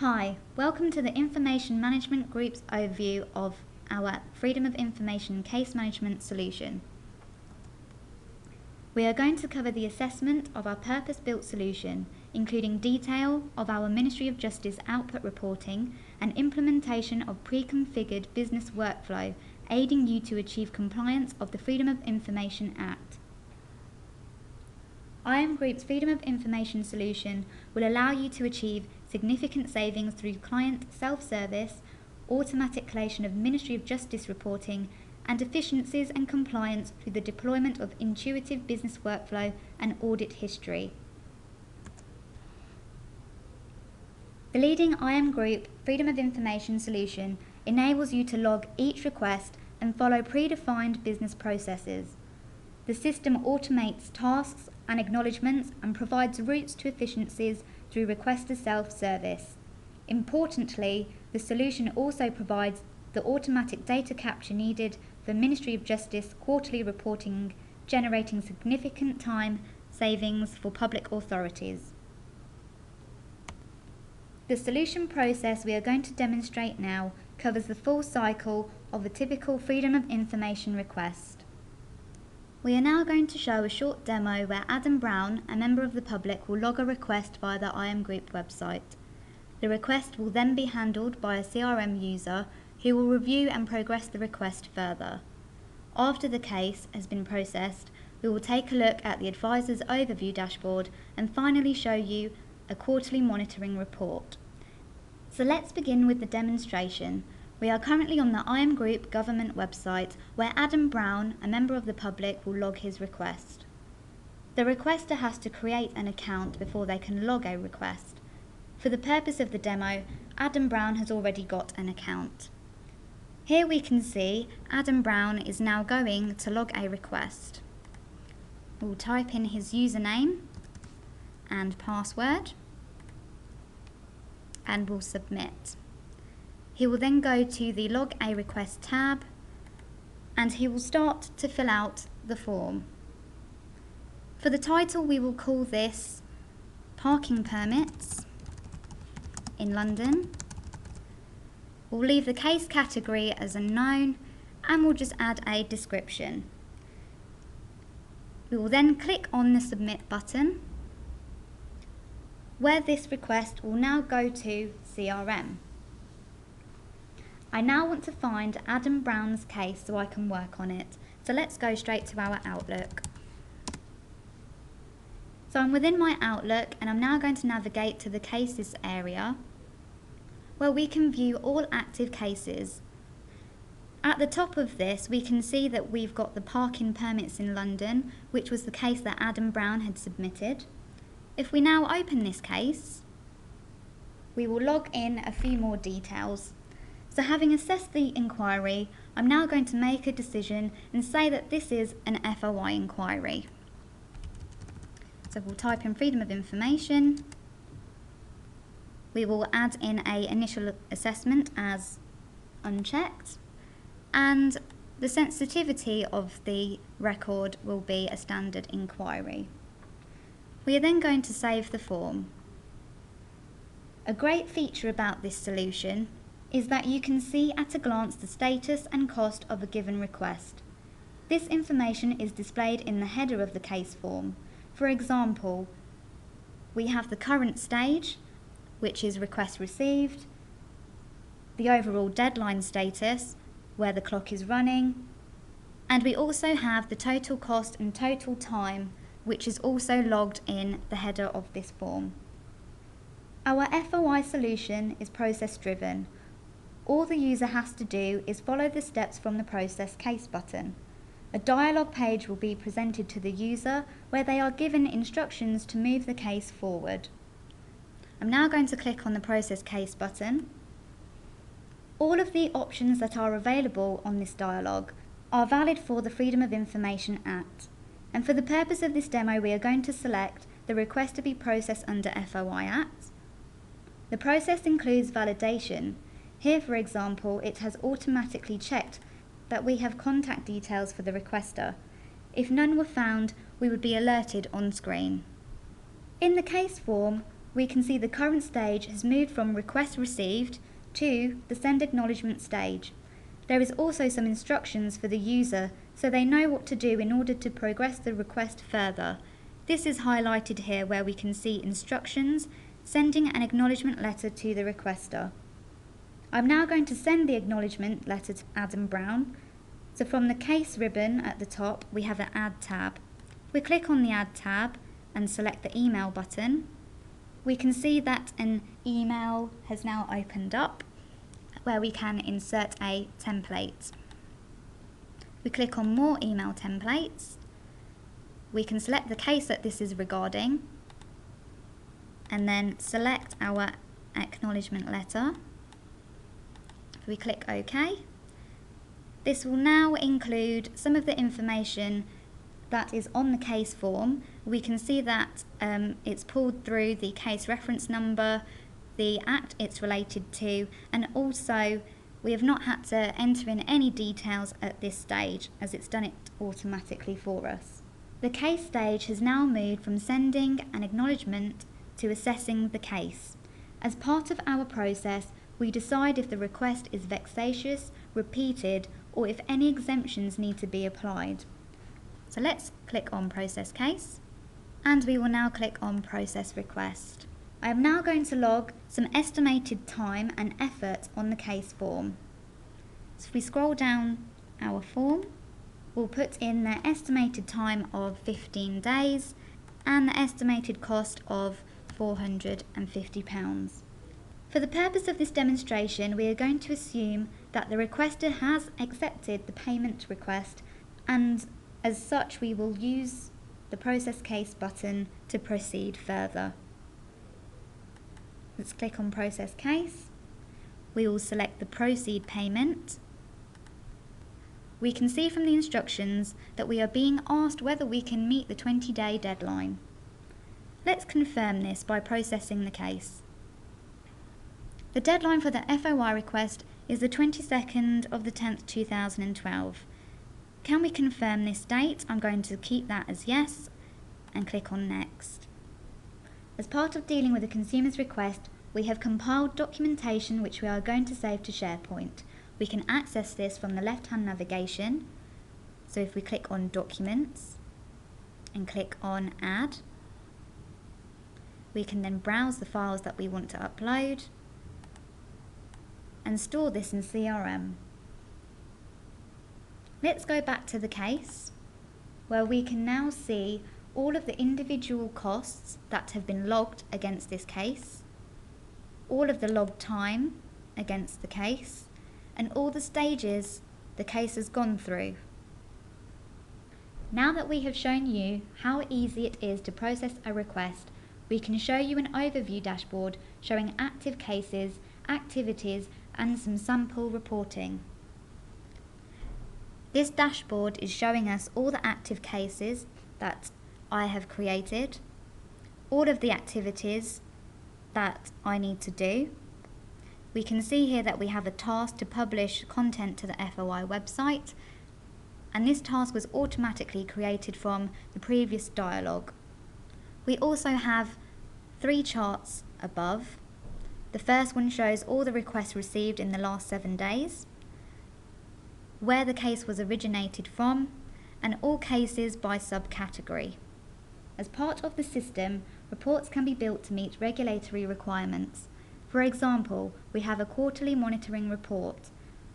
Hi, welcome to the Information Management Group's overview of our Freedom of Information Case Management solution. We are going to cover the assessment of our purpose-built solution, including detail of our Ministry of Justice output reporting and implementation of pre-configured business workflow, aiding you to achieve compliance of the Freedom of Information Act. IMGROUP's Freedom of Information solution will allow you to achieve significant savings through client self-service, automatic collation of Ministry of Justice reporting, and efficiencies and compliance through the deployment of intuitive business workflow and audit history. The leading IMGROUP Freedom of Information solution enables you to log each request and follow predefined business processes. The system automates tasks and acknowledgements and provides routes to efficiencies through requester self-service. Importantly, the solution also provides the automatic data capture needed for Ministry of Justice quarterly reporting, generating significant time savings for public authorities. The solution process we are going to demonstrate now covers the full cycle of a typical Freedom of Information request. We are now going to show a short demo where Adam Brown, a member of the public, will log a request via the IMGROUP website. The request will then be handled by a CRM user who will review and progress the request further. After the case has been processed, we will take a look at the advisor's overview dashboard and finally show you a quarterly monitoring report. So let's begin with the demonstration. We are currently on the IMGROUP government website where Adam Brown, a member of the public, will log his request. The requester has to create an account before they can log a request. For the purpose of the demo, Adam Brown has already got an account. Here we can see Adam Brown is now going to log a request. We'll type in his username and password and we'll submit. He will then go to the Log a Request tab and he will start to fill out the form. For the title, we will call this Parking Permits in London. We'll leave the case category as unknown and we'll just add a description. We will then click on the Submit button, where this request will now go to CRM. I now want to find Adam Brown's case so I can work on it. So let's go straight to our Outlook. So I'm within my Outlook and I'm now going to navigate to the Cases area where we can view all active cases. At the top of this we can see that we've got the Parking Permits in London, which was the case that Adam Brown had submitted. If we now open this case, we will log in a few more details. So having assessed the inquiry, I'm now going to make a decision and say that this is an FOI inquiry. So we'll type in Freedom of Information. We will add in an initial assessment as unchecked, and the sensitivity of the record will be a standard inquiry. We are then going to save the form. A great feature about this solution is that you can see at a glance the status and cost of a given request. This information is displayed in the header of the case form. For example, we have the current stage, which is request received, the overall deadline status, where the clock is running, and we also have the total cost and total time, which is also logged in the header of this form. Our FOI solution is process driven. All the user has to do is follow the steps from the Process Case button. A dialog page will be presented to the user where they are given instructions to move the case forward. I'm now going to click on the Process Case button. All of the options that are available on this dialog are valid for the Freedom of Information Act. And for the purpose of this demo, we are going to select the request to be processed under FOI Act. The process includes validation. Here, for example, it has automatically checked that we have contact details for the requester. If none were found, we would be alerted on screen. In the case form, we can see the current stage has moved from request received to the send acknowledgement stage. There is also some instructions for the user so they know what to do in order to progress the request further. This is highlighted here where we can see instructions, sending an acknowledgement letter to the requester. I'm now going to send the acknowledgement letter to Adam Brown. So from the case ribbon at the top, we have an Add tab. We click on the Add tab and select the Email button. We can see that an email has now opened up where we can insert a template. We click on More Email Templates. We can select the case that this is regarding and then select our acknowledgement letter. We click OK. This will now include some of the information that is on the case form. We can see that it's pulled through the case reference number, the act it's related to, and also we have not had to enter in any details at this stage as it's done it automatically for us. The case stage has now moved from sending an acknowledgement to assessing the case. As part of our process, we decide if the request is vexatious, repeated, or if any exemptions need to be applied. So let's click on Process Case, and we will now click on Process Request. I am now going to log some estimated time and effort on the case form. So if we scroll down our form, we'll put in the estimated time of 15 days and the estimated cost of £450. For the purpose of this demonstration, we are going to assume that the requester has accepted the payment request, and as such we will use the Process Case button to proceed further. Let's click on Process Case. We will select the Proceed Payment. We can see from the instructions that we are being asked whether we can meet the 20-day deadline. Let's confirm this by processing the case. The deadline for the FOI request is the 22nd of the 10th, 2012. Can we confirm this date? I'm going to keep that as yes and click on Next. As part of dealing with a consumer's request, we have compiled documentation which we are going to save to SharePoint. We can access this from the left-hand navigation. So if we click on Documents and click on Add, we can then browse the files that we want to upload and store this in CRM. Let's go back to the case where we can now see all of the individual costs that have been logged against this case, all of the logged time against the case, and all the stages the case has gone through. Now that we have shown you how easy it is to process a request, we can show you an overview dashboard showing active cases, activities, and some sample reporting. This dashboard is showing us all the active cases that I have created, all of the activities that I need to do. We can see here that we have a task to publish content to the FOI website, and this task was automatically created from the previous dialogue. We also have 3 charts above. The first one shows all the requests received in the last 7 days, where the case was originated from, and all cases by subcategory. As part of the system, reports can be built to meet regulatory requirements. For example, we have a quarterly monitoring report.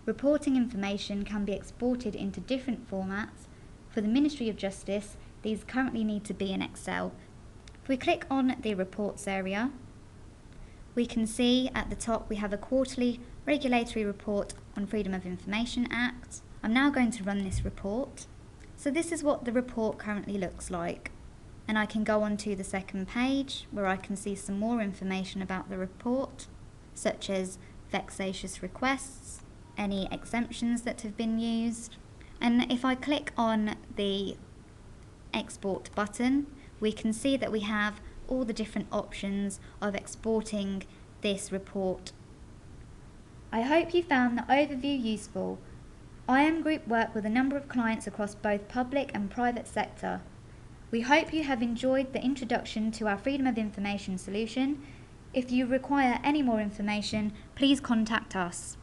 Reporting information can be exported into different formats. For the Ministry of Justice, these currently need to be in Excel. If we click on the Reports area, we can see at the top we have a quarterly regulatory report on Freedom of Information Act. I'm now going to run this report. So this is what the report currently looks like. And I can go on to the second page where I can see some more information about the report, such as vexatious requests, any exemptions that have been used. And if I click on the export button, we can see that we have all the different options of exporting this report. I hope you found the overview useful. IMGROUP work with a number of clients across both public and private sector. We hope you have enjoyed the introduction to our Freedom of Information solution. If you require any more information, please contact us.